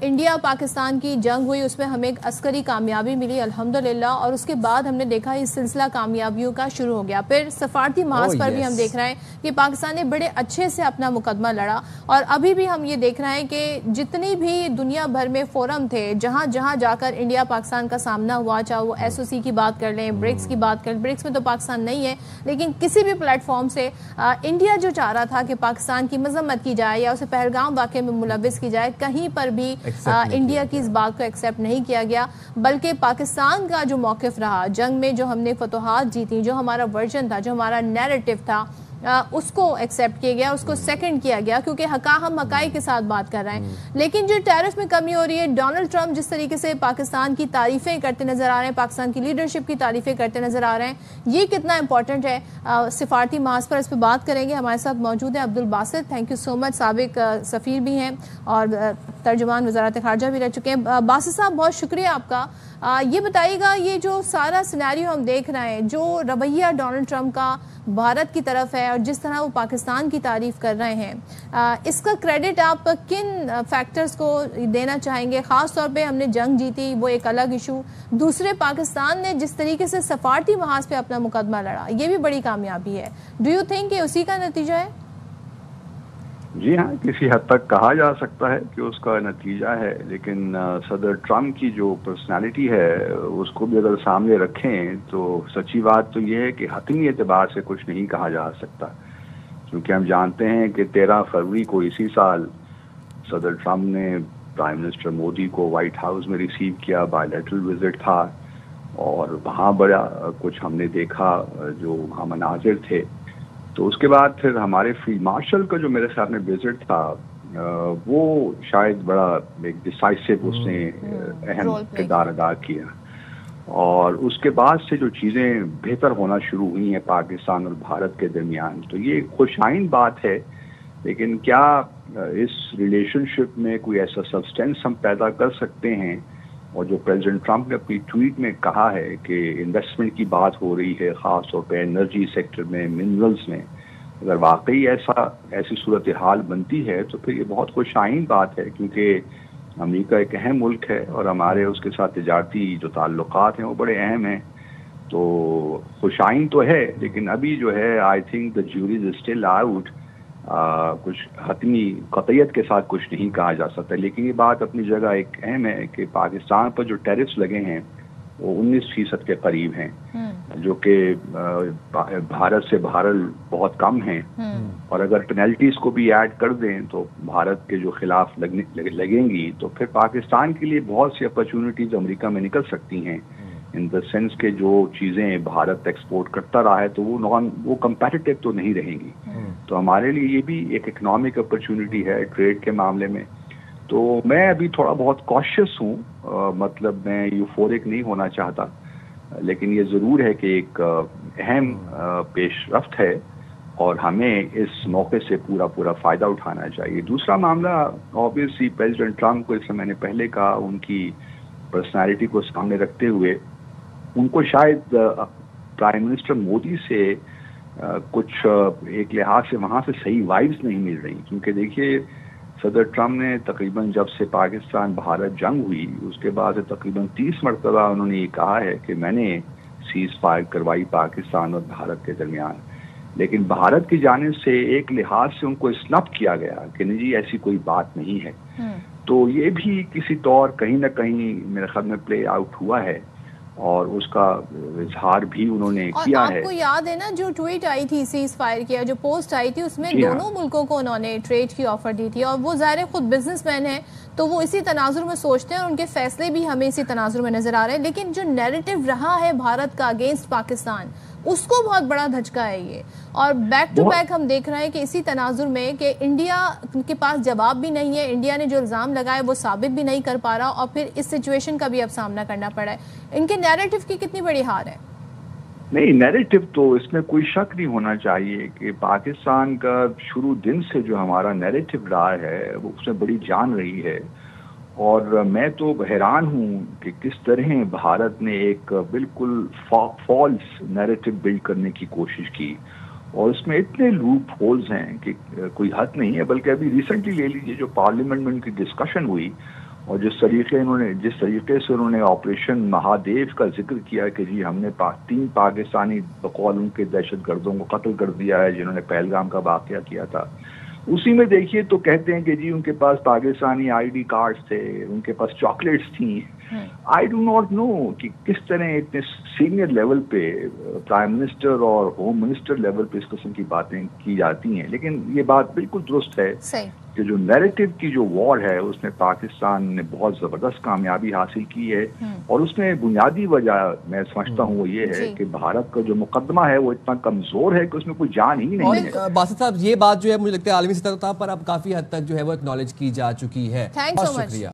India Pakistan کی جنگ ہوئی، اس میں ہمیں ایک عسکری کامیابی ملی الحمدللہ، اور اس کے بعد ہم نے دیکھا یہ سلسلہ کامیابیوں کا شروع ہو گیا. پھر سفارتی محاذ پر بھی ہم دیکھ رہے ہیں کہ پاکستان نے بڑے اچھے سے اپنا مقدمہ لڑا، اور ابھی بھی ہم یہ دیکھ رہے ہیں کہ جتنی بھی دنیا بھر میں فورم تھے جہاں جہاں جا کر انڈیا پاکستان کا سامنا ہوا، چاہے وہ ایس او سی کی بات کر لیں، برکس کی بات کر لیں، برکس میں تو پاکستان نہیں ہے لیکن کسی بھی پلیٹ فارم سے انڈیا جو چاہ رہا تھا کہ پاکستان کی مذمت کی جائے یا اسے پہلگام واقعے میں ملوث کی جائے، کہیں پر بھی انڈیا کی اس بات کو ایکسیپٹ نہیں کیا گیا، بلکہ پاکستان کا جو موقف رہا جنگ میں، جو ہم نے فتوحات جیتی، جو ہمارا ورژن تھا، جو ہمارا نیریٹو تھا، اس کو ایکسیپٹ کیا گیا، اس کو سیکنڈ کیا گیا، کیونکہ ہم حقائق کے ساتھ بات کر رہے ہیں. لیکن جو ٹیرف میں کمی ہو رہی ہے، ڈونلڈ ٹرمپ جس طریقے سے پاکستان کی تعریفیں کرتے نظر آ رہے ہیں، پاکستان کی لیڈرشپ کی تعریفیں کرتے نظر آ رہے ہیں، یہ کتنا امپورٹنٹ ہے سفارتی محاذ پر؟ اس پہ بات کریں گے. ہمارے ساتھ موجود ہیں عبدالباسط، تھینک یو سو مچ، سابق سفیر بھی ہیں اور ترجمان وزارت خارجہ بھی رہ چکے ہیں. باسط صاحب بہت شکریہ آپ کا. یہ بتائیے گا، یہ جو سارا سینیریو ہم دیکھ رہے ہیں، جو رویہ ڈونلڈ ٹرمپ کا بھارت کی طرف ہے اور جس طرح وہ پاکستان کی تعریف کر رہے ہیں، اس کا کریڈٹ آپ کن فیکٹرز کو دینا چاہیں گے؟ خاص طور پہ ہم نے جنگ جیتی، وہ ایک الگ ایشو، دوسرے پاکستان نے جس طریقے سے سفارتی محاذ پہ اپنا مقدمہ لڑا، یہ بھی بڑی کامیابی ہے. ڈو یو تھنک کہ اسی کا نتیجہ ہے؟ جی ہاں، کسی حد تک کہا جا سکتا ہے کہ اس کا نتیجہ ہے، لیکن صدر ٹرمپ کی جو پرسنالٹی ہے اس کو بھی اگر سامنے رکھیں تو سچی بات تو یہ ہے کہ حتمی اعتبار سے کچھ نہیں کہا جا سکتا، کیونکہ ہم جانتے ہیں کہ 13 فروری کو اسی سال صدر ٹرمپ نے پرائم منسٹر مودی کو وائٹ ہاؤس میں ریسیو کیا، بائی لیٹرل وزٹ تھا، اور وہاں بڑا کچھ ہم نے دیکھا جو وہاں مناظر تھے. تو اس کے بعد پھر ہمارے فیلڈ مارشل کا جو میرے سامنے وزٹ تھا وہ شاید بڑا ایک ڈیسائسو اس نے اہم کردار ادا کیا، اور اس کے بعد سے جو چیزیں بہتر ہونا شروع ہوئی ہیں پاکستان اور بھارت کے درمیان، تو یہ ایک خوش آئند بات ہے. لیکن کیا اس ریلیشن شپ میں کوئی ایسا سبسٹینس ہم پیدا کر سکتے ہیں؟ اور جو پریزیڈنٹ ٹرمپ نے اپنی ٹویٹ میں کہا ہے کہ انویسٹمنٹ کی بات ہو رہی ہے خاص طور پہ انرجی سیکٹر میں، منرلز میں، اگر واقعی ایسی صورتحال بنتی ہے تو پھر یہ بہت خوش آئند بات ہے، کیونکہ امریکہ ایک اہم ملک ہے اور ہمارے اس کے ساتھ تجارتی جو تعلقات ہیں وہ بڑے اہم ہیں. تو خوش آئند تو ہے، لیکن ابھی جو ہے I think the jury's still out, کچھ حتمی قطعیت کے ساتھ کچھ نہیں کہا جا سکتا. لیکن یہ بات اپنی جگہ ایک اہم ہے کہ پاکستان پر جو ٹیرفز لگے ہیں وہ 19% کے قریب ہیں، جو کہ بھارت سے بہرحال بہت کم ہیں، اور اگر پینلٹیز کو بھی ایڈ کر دیں تو بھارت کے جو خلاف لگیں گی تو پھر پاکستان کے لیے بہت سی اپرچونٹیز امریکہ میں نکل سکتی ہیں، ان دا سینس کہ جو چیزیں بھارت ایکسپورٹ کرتا رہا ہے تو وہ کمپیٹیٹو تو نہیں رہیں گی. تو ہمارے لیے یہ بھی ایک اکنامک اپرچونٹی ہے ٹریڈ کے معاملے میں. تو میں ابھی تھوڑا بہت کوشش ہوں، مطلب میں یوفورک نہیں ہونا چاہتا، لیکن یہ ضرور ہے کہ ایک اہم پیش رفت ہے اور ہمیں اس موقع سے پورا فائدہ اٹھانا چاہیے. دوسرا معاملہ آبویسلی پریزیڈنٹ ٹرمپ کو، اس سے میں نے پہلے کہا، ان کی پرسنالٹی کو سامنے رکھتے ہوئے ان کو شاید پرائم منسٹر مودی سے کچھ ایک لحاظ سے وہاں سے صحیح وائبز نہیں مل رہی، کیونکہ دیکھیے صدر ٹرمپ نے تقریباً جب سے پاکستان بھارت جنگ ہوئی اس کے بعد سے تقریباً 30 مرتبہ انہوں نے یہ کہا ہے کہ میں نے سیز فائر کروائی پاکستان اور بھارت کے درمیان، لیکن بھارت کی جانب سے ایک لحاظ سے ان کو اسنپ کیا گیا کہ نہیں جی ایسی کوئی بات نہیں ہے. تو یہ بھی کسی طور کہیں نہ کہیں میرے خیال میں پلے آؤٹ ہوا ہے، اور اس کا اظہار بھی انہوں نے کیا ہے. اور آپ کو یاد ہے نا جو ٹویٹ آئی تھی سیز فائر کیا، جو پوسٹ آئی تھی، اس میں دونوں ملکوں کو انہوں نے ٹریڈ کی آفر دی تھی، اور وہ ظاہر خود بزنس مین ہیں تو وہ اسی تناظر میں سوچتے ہیں اور ان کے فیصلے بھی ہمیں اسی تناظر میں نظر آ رہے ہیں. لیکن جو نیریٹو رہا ہے بھارت کا اگینسٹ پاکستان، اس کو بہت بڑا دھچکا ہے یہ، اور بیک ٹو بیک ہم دیکھ رہے ہیں کہ اسی تناظر میں کہ انڈیا کے پاس جواب بھی نہیں ہے، انڈیا نے جو الزام لگائے وہ ثابت بھی نہیں کر پا رہا، اور پھر اس سچویشن کا بھی اب سامنا کرنا پڑا ہے. ان کے نیریٹو کی کتنی بڑی ہار ہے؟ نہیں، نیریٹو تو اس میں کوئی شک نہیں ہونا چاہیے کہ پاکستان کا شروع دن سے جو ہمارا نیریٹو رہا ہے وہ اس میں بڑی جان رہی ہے، اور میں تو حیران ہوں کہ کس طرح بھارت نے ایک بالکل فالس نیریٹو بلڈ کرنے کی کوشش کی، اور اس میں اتنے لوپ ہولز ہیں کہ کوئی حد نہیں ہے. بلکہ ابھی ریسنٹلی لے لیجیے جو پارلیمنٹ میں ان کی ڈسکشن ہوئی اور جس طریقے سے انہوں نے آپریشن مہادیو کا ذکر کیا کہ جی ہم نے 3 پاکستانی بقول ان کے دہشت گردوں کو قتل کر دیا ہے جنہوں نے پہلگام کا واقعہ کیا تھا، اسی میں دیکھیے تو کہتے ہیں کہ جی ان کے پاس پاکستانی آئی ڈی کارڈز تھے، ان کے پاس چاکلیٹس تھیں. آئی ڈو ناٹ نو کہ کس طرح اتنے سینئر لیول پہ پرائم منسٹر اور ہوم منسٹر لیول پہ اس قسم کی باتیں کی جاتی ہیں، لیکن یہ بات بالکل درست ہے کہ جو نیریٹو کی جو وار ہے اس میں پاکستان نے بہت زبردست کامیابی حاصل کی ہے، اور اس میں بنیادی وجہ میں سمجھتا ہوں وہ یہ ہے کہ بھارت کا جو مقدمہ ہے وہ اتنا کمزور ہے کہ اس میں کوئی جان ہی نہیں ہے. باسط صاحب یہ بات جو ہے مجھے لگتا ہے عالمی سطح پر اب کافی حد تک جو ہے وہ اکنالج کی جا چکی ہے. بہت شکریہ.